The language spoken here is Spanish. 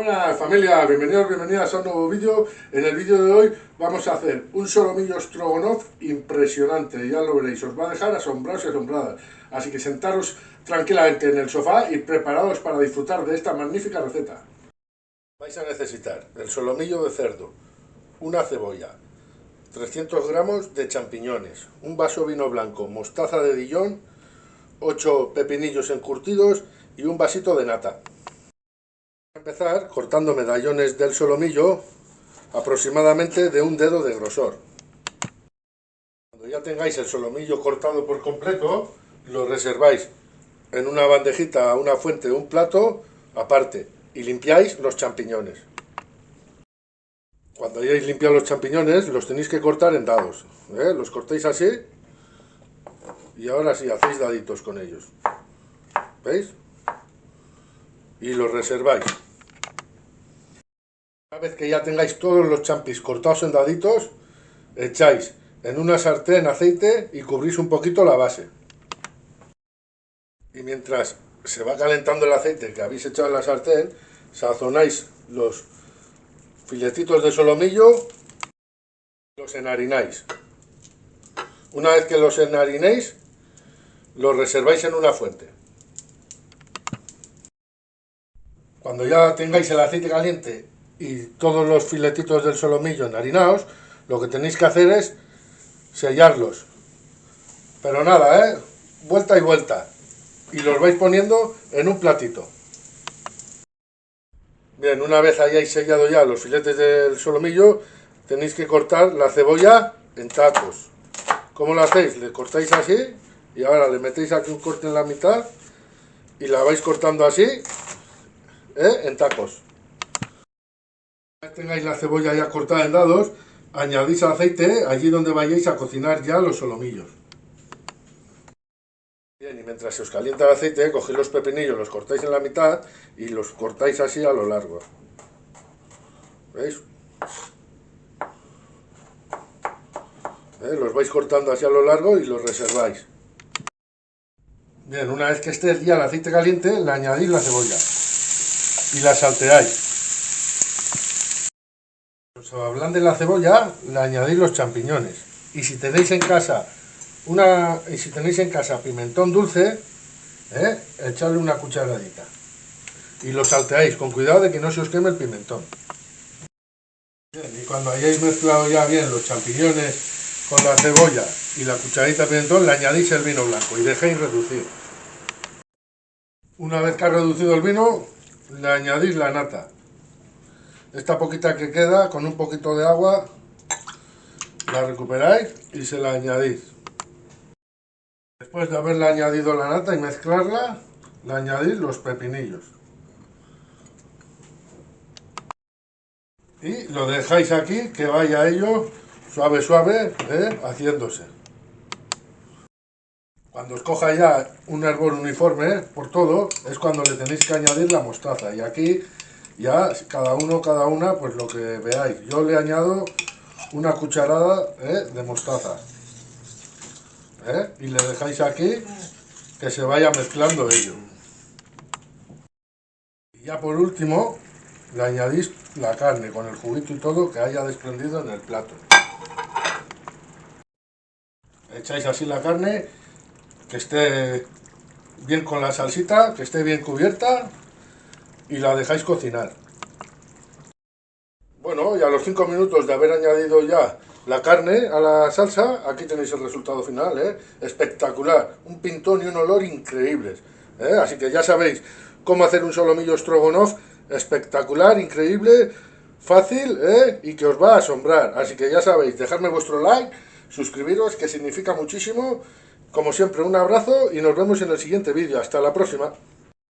Buenas familia, bienvenidos, bienvenidas a un nuevo vídeo. En el vídeo de hoy vamos a hacer un solomillo stroganoff impresionante, ya lo veréis, os va a dejar asombrados y asombradas. Así que sentaros tranquilamente en el sofá y preparados para disfrutar de esta magnífica receta. Vais a necesitar el solomillo de cerdo, una cebolla, 300 gramos de champiñones, un vaso vino blanco, mostaza de Dijon, 8 pepinillos encurtidos y un vasito de nata. Voy a empezar cortando medallones del solomillo aproximadamente de un dedo de grosor. Cuando ya tengáis el solomillo cortado por completo, lo reserváis en una bandejita, una fuente, un plato aparte y limpiáis los champiñones. Cuando hayáis limpiado los champiñones, los tenéis que cortar en dados. Los cortáis así y ahora sí hacéis daditos con ellos. ¿Veis? Y los reserváis. Una vez que ya tengáis todos los champis cortados en daditos, echáis en una sartén aceite y cubrís un poquito la base. Y mientras se va calentando el aceite que habéis echado en la sartén, sazonáis los filetitos de solomillo y los enharináis. Una vez que los enharinéis, los reserváis en una fuente. Cuando ya tengáis el aceite caliente y todos los filetitos del solomillo enharinados, lo que tenéis que hacer es sellarlos. Pero nada, vuelta y vuelta. Y los vais poniendo en un platito. Bien, una vez hayáis sellado ya los filetes del solomillo, tenéis que cortar la cebolla en tacos. ¿Cómo lo hacéis? Le cortáis así y ahora le metéis aquí un corte en la mitad y la vais cortando así, en tacos. Una vez tengáis la cebolla ya cortada en dados, añadís aceite allí donde vayáis a cocinar ya los solomillos. Bien, y mientras se os calienta el aceite, cogéis los pepinillos, los cortáis en la mitad y los cortáis así a lo largo. ¿Veis? Los vais cortando así a lo largo y los reserváis. Bien, una vez que esté ya el aceite caliente, le añadís la cebolla y la salteáis. Cuando se ablande la cebolla, le añadís los champiñones. Y si tenéis en casa pimentón dulce, echadle una cucharadita. Y lo salteáis con cuidado de que no se os queme el pimentón. Bien, y cuando hayáis mezclado ya bien los champiñones con la cebolla y la cucharadita de pimentón, le añadís el vino blanco y dejéis reducir. Una vez que ha reducido el vino, le añadís la nata. Esta poquita que queda, con un poquito de agua, la recuperáis y se la añadís. Después de haberle añadido la nata y mezclarla, le añadís los pepinillos. Y lo dejáis aquí, que vaya ello suave, suave, haciéndose. Cuando os coja ya un hervor uniforme por todo, es cuando le tenéis que añadir la mostaza. Y aquí ya cada una, pues lo que veáis. Yo le añado una cucharada de mostaza. Y le dejáis aquí que se vaya mezclando ello. Y ya por último le añadís la carne con el juguito y todo que haya desprendido en el plato. Echáis así la carne, que esté bien con la salsita, que esté bien cubierta y la dejáis cocinar. Bueno, y a los 5 minutos de haber añadido ya la carne a la salsa, aquí tenéis el resultado final, espectacular, un pintón y un olor increíbles, así que ya sabéis cómo hacer un solomillo stroganoff espectacular, increíble, fácil, y que os va a asombrar, así que ya sabéis, dejadme vuestro like, suscribiros que significa muchísimo, como siempre un abrazo y nos vemos en el siguiente vídeo, hasta la próxima.